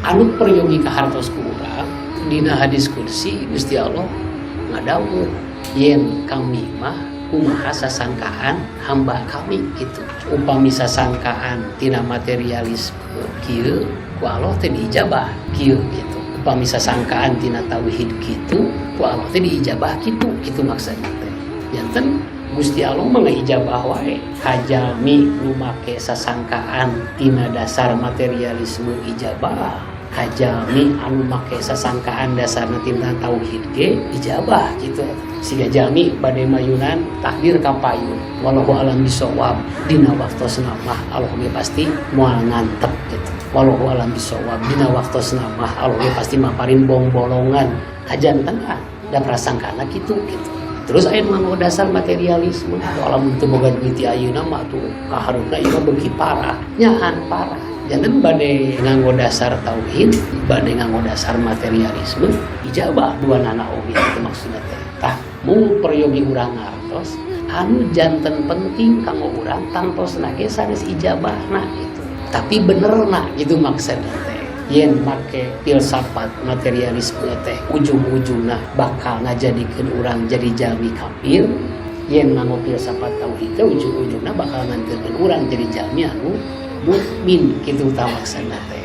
anu peryogi ka hartos ku urang dina hadis kursi Gusti Allah ngadawuh yen kami mah kumaha sasangkaan hamba kami gitu. Upami sasangkaan tina materialisme kieu ku Allah teh diijabah kieu gitu. Upami sasangkaan tina tauhid kitu ku Allah teh diijabah kitu maksudnya teh. Janten Gusti Allah mengijabah wae kajalmi nu make sasangkaan tina dasar materialisme ijabah. Kajalmi anu make sasangkaan dasarna tina tauhid ge ijabah gitu. Siga jalmi bade mayunan takdir kapayun wallahu alam bisawab dina waktosna mah Allah ge pasti moal ngantep gitu. Wallahu alam bisawab dina waktosna mah Allah ge pasti maparin bolongan kajanten da prasangkana kitu. Terus aya nu dasar materialisme alam teu boga duit ti ayeuna mah tuh kaharupna ieu beuki parah nyaan parah. Janten bade nganggo dasar tauhid, bade nganggo dasar materialisme, ijabah dua nana oge itu maksudna teh. Tah mung peryogi urang ngartos anu janten penting kanggo urang tantosna ge sanes ijabahna gitu. Tapi benerna gitu maksudna teh. Yen make filsafat materialisme teh ujung-ujungna bakal ngajadikeun urang jadi jalmi kafir. Yen nganggo filsafat tauhid teh ujung-ujungna bakal nganterkeun urang jadi jalmi anu mukmin kitu tah maksudna teh.